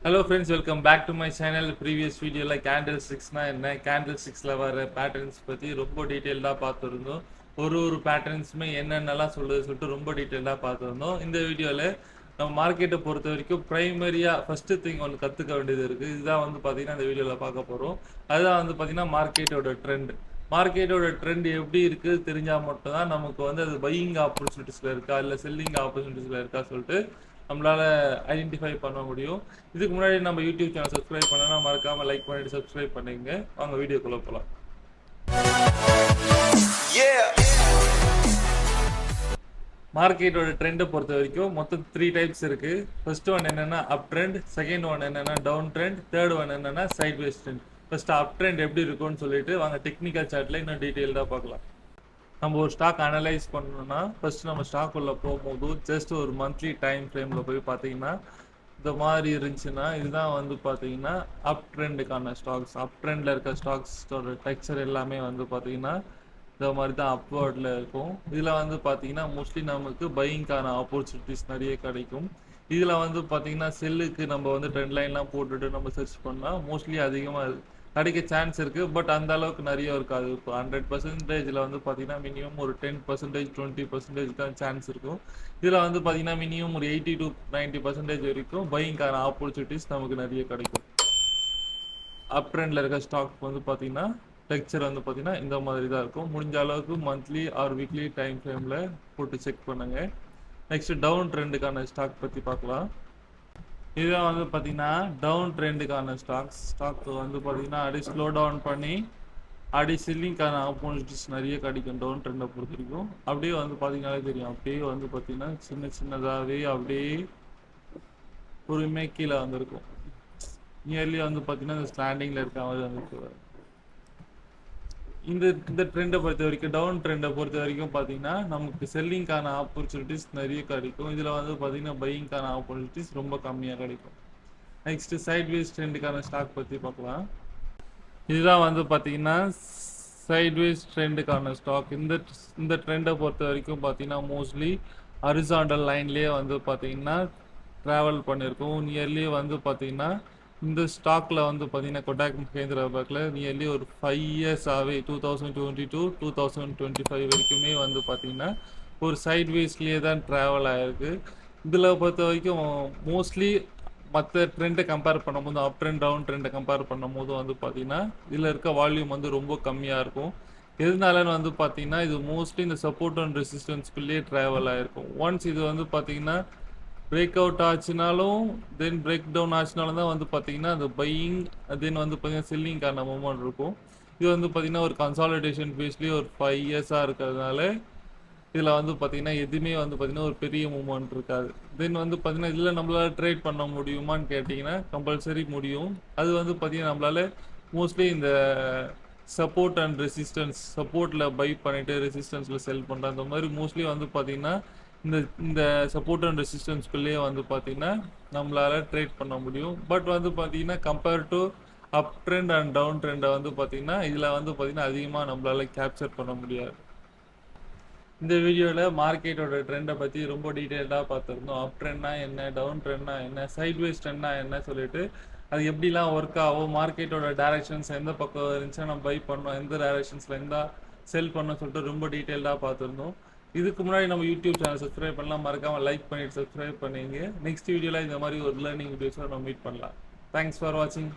Hello friends, welcome back to my channel. Previous video like candlesticks na enna candlesticks la vara patterns பத்தி ரொம்ப டீடைலா பார்த்திருந்தோம். ஒரு பேட்டர்ன்ஸ்மே என்னென்னலாம் சொல்லுது சொல்லிட்டு ரொம்ப டீடைலா பார்த்திருந்தோம். இந்த வீடியோல நம்ம மார்க்கெட்டை பொறுத்த வரைக்கும் பிரைமரியா ஃபர்ஸ்ட் திங் ஒன்று கற்றுக்க வேண்டியது இருக்கு. இதுதான் வந்து பார்த்தீங்கன்னா இந்த வீடியோவில் பார்க்க போகிறோம். அதுதான் வந்து பார்த்தீங்கன்னா மார்க்கெட்டோட ட்ரெண்ட். மார்க்கெட்டோட ட்ரெண்ட் எப்படி இருக்கு தெரிஞ்சால் மட்டும்தான் நமக்கு வந்து அது பையிங் ஆப்பர்ச்சுனிட்டிஸில் இருக்கா இல்லை செல்லிங் ஆப்பர்ச்சுனிட்டிஸில் இருக்கா சொல்லிட்டு நம்மளால ஐடென்டிஃபை பண்ண முடியும். இதுக்கு முன்னாடி நம்ம யூடியூப் சேனல் சப்ஸ்கிரைப் பண்ணனா மறக்காம லைக் பண்ணிட்டு சப்ஸ்கிரைப் பண்ணிங்க. வாங்க வீடியோக்குள்ள போலாம். மார்க்கெட்டோட ட்ரெண்டை பொறுத்த வரைக்கும் மொத்தம் 3 டைப்ஸ் இருக்கு. ஃபர்ஸ்ட் ஒன் என்னன்னா அப் ட்ரெண்ட், செகண்ட் ஒன் என்னன்னா டவுன் ட்ரெண்ட், தேர்ட் ஒன் என்னன்னா சைட்வேஸ் ட்ரெண்ட். ஃபர்ஸ்ட் அப் ட்ரெண்ட் எப்படி இருக்கும்னு சொல்லிட்டு வாங்க டெக்னிக்கல் சார்ட்ல இன்னும் டீடைல்டா பார்க்கலாம். நம்ம ஒரு ஸ்டாக் அனலைஸ் பண்ணணும்னா ஃபர்ஸ்ட் நம்ம ஸ்டாக் உள்ள போகும்போது ஜஸ்ட் ஒரு மந்த்லி டைம் ஃப்ரேமில் போய் பார்த்தீங்கன்னா இந்த மாதிரி இருந்துச்சுன்னா இதுதான் வந்து பார்த்தீங்கன்னா அப் ட்ரெண்டுக்கான ஸ்டாக்ஸ். அப் ட்ரெண்டில் இருக்க ஸ்டாக்ஸோட டெக்ஸ்சர் எல்லாமே வந்து பார்த்தீங்கன்னா இந்த மாதிரி தான் அப்வர்டில் இருக்கும். இதில் வந்து பார்த்தீங்கன்னா மோஸ்ட்லி நமக்கு பையிங்கான ஆப்பர்ச்சுனிட்டிஸ் நிறைய கிடைக்கும். இதில் வந்து பார்த்தீங்கன்னா செல்லுக்கு நம்ம வந்து ட்ரெண்ட் லைன்லாம் போட்டுட்டு நம்ம சர்ச் பண்ணால் மோஸ்ட்லி அதிகமாக கிடைக்க சான்ஸ் இருக்குது. பட் அந்த அளவுக்கு நிறைய இருக்காது. இப்போ 100%ல் வந்து பார்த்தீங்கன்னா மினிமம் ஒரு 10%, 20% தான் சான்ஸ் இருக்கும். இதில் வந்து பார்த்தீங்கன்னா மினிமம் ஒரு 80 to 90% வரைக்கும் பையிங்கான ஆப்பர்ச்சுனிட்டிஸ் நமக்கு நிறைய கிடைக்கும். அப் ட்ரெண்டில் இருக்க ஸ்டாக் வந்து பார்த்தீங்கன்னா டெக்ஸ்சர் வந்து பார்த்தீங்கன்னா இந்த மாதிரி தான் இருக்கும். முடிஞ்ச அளவுக்கு மந்த்லி ஆர் வீக்லி டைம் ஃப்ரேமில் போட்டு செக் பண்ணுங்க. நெக்ஸ்ட் டவுன் ட்ரெண்டுக்கான ஸ்டாக் பற்றி பார்க்கலாம். இதுதான் வந்து பார்த்தீங்கன்னா டவுன் ட்ரெண்டுக்கான ஸ்டாக் வந்து பார்த்தீங்கன்னா அப்படியே ஸ்லோ டவுன் பண்ணி அப்படியே செல்லிங்கான ஆப்பர்ச்சுனிட்டிஸ் நிறைய கிடைக்கும். டவுன் ட்ரெண்டை பொறுத்த வரைக்கும் அப்படியே வந்து பார்த்தீங்கன்னாலே தெரியும். அப்படியே வந்து பார்த்தீங்கன்னா சின்னதாகவே அப்படியே பொறுமையாக கீழே வந்திருக்கும். நியர்லி வந்து பார்த்தீங்கன்னா இந்த ஸ்டாண்டிங்கில் இருக்க மாதிரி வந்து இந்த ட்ரெண்டை பொறுத்த வரைக்கும் டவுன் ட்ரெண்டை பொறுத்த வரைக்கும் பார்த்தீங்கன்னா நமக்கு செல்லிங்கான ஆப்பர்ச்சுனிட்டிஸ் நிறைய கிடைக்கும். இதில் வந்து பார்த்தீங்கன்னா பையிங்கான ஆப்பர்ச்சுனிட்டிஸ் ரொம்ப கம்மியாக கிடைக்கும். நெக்ஸ்ட் சைட்வேஸ் ட்ரெண்டுக்கான ஸ்டாக் பற்றி பார்க்கலாம். இதுதான் வந்து பார்த்தீங்கன்னா சைட்வேஸ் ட்ரெண்டுக்கான ஸ்டாக். இந்த ட்ரெண்டை பொறுத்த வரைக்கும் பார்த்தீங்கன்னா மோஸ்ட்லி ஹரிசாண்டல் லைன்லேயே வந்து பார்த்தீங்கன்னா ட்ராவல் பண்ணியிருக்கோம். நியர்லி வந்து பார்த்தீங்கன்னா இந்த ஸ்டாக்ல வந்து பார்த்தீங்கன்னா கொடாக் மஹேந்திரா பேங்க்ல நியர்லி ஒரு 5 இயர்ஸாகவே 2022 2025 வரைக்குமே வந்து பார்த்தீங்கன்னா ஒரு சைட்வேஸ்லேயே தான் ட்ராவல் ஆகிருக்கு. இதில் பொறுத்த வரைக்கும் மோஸ்ட்லி மற்ற ட்ரெண்டை கம்பேர் பண்ணும்போது அப் ட்ரெண்ட் டவுன் ட்ரெண்டை கம்பேர் பண்ணும்போது வந்து பார்த்தீங்கன்னா இதில் இருக்க வால்யூம் வந்து ரொம்ப கம்மியாக இருக்கும். எதனாலன்னு வந்து பார்த்தீங்கன்னா இது மோஸ்ட்லி இந்த சப்போர்ட் அண்ட் ரெசிஸ்டன்ஸ்குள்ளேயே ட்ராவல் ஆகிருக்கும். ஒன்ஸ் இது வந்து பார்த்தீங்கன்னா பிரேக் அவுட் ஆச்சுனாலும் தென் பிரேக் டவுன் ஆச்சுனாலும் தான் வந்து பார்த்தீங்கன்னா அந்த பையிங் தென் வந்து பார்த்தீங்கன்னா செல்லிங்கான மூமெண்ட் இருக்கும். இது வந்து பார்த்தீங்கன்னா ஒரு கன்சாலிடேஷன் ஃபேஸ்லேயே ஒரு 5 இயர்ஸாக இருக்கிறதுனால இதில் வந்து பார்த்தீங்கன்னா எதுவுமே வந்து பார்த்தீங்கன்னா ஒரு பெரிய மூமெண்ட் இருக்காது. தென் வந்து பார்த்தீங்கன்னா இதில் நம்மளால் ட்ரேட் பண்ண முடியுமான்னு கேட்டிங்கன்னா கம்பல்சரி முடியும். அது வந்து பார்த்தீங்கன்னா நம்மளால மோஸ்ட்லி இந்த சப்போர்ட் அண்ட் ரெசிஸ்டன்ஸ் சப்போர்ட்டில் பை பண்ணிவிட்டு ரெசிஸ்டன்ஸில் செல் பண்ணுற அந்த மாதிரி மோஸ்ட்லி வந்து பார்த்தீங்கன்னா இந்த இந்த சப்போர்ட் அண்ட் ரெசிஸ்டன்ஸ்குள்ளேயே வந்து பார்த்தீங்கன்னா நம்மளால் ட்ரேட் பண்ண முடியும். பட் வந்து பார்த்தீங்கன்னா compare to up trend and down ட்ரெண்டை வந்து பார்த்தீங்கன்னா இதில் வந்து பார்த்தீங்கன்னா அதிகமாக நம்மளால் கேப்சர் பண்ண முடியாது. இந்த வீடியோவில் மார்க்கெட்டோட ட்ரெண்டை பற்றி ரொம்ப டீட்டெயில்டாக பார்த்துருந்தோம். அப் ட்ரெண்ட்னா என்ன, டவுன் ட்ரெண்ட்னா என்ன, சைட்வேஸ் ட்ரெண்ட்னா என்ன சொல்லிட்டு அது எப்படிலாம் ஒர்க் ஆகும், மார்க்கெட்டோட டைரக்ஷன்ஸ் எந்த பக்கம் இருந்துச்சுன்னா நம்ம பை பண்ணோம், எந்த டைரக்ஷன்ஸில் இருந்தால் செல் பண்ணோம் சொல்லிட்டு ரொம்ப டீட்டெயில்டாக பார்த்துருந்தோம். இதுக்கு முன்னாடி நம்ம யூடியூப் சேனல் சப்ஸ்கிரைப் பண்ணலாம், மறக்காமல் லைக் பண்ணிட்டு சப்ஸ்கிரைப் பண்ணிங்க. நெக்ஸ்ட் வீடியோவில் இந்த மாதிரி ஒரு லேர்னிங் வீடியோஸாக நம்ம மீட் பண்ணலாம். தேங்க்ஸ் ஃபார் வாட்சிங்.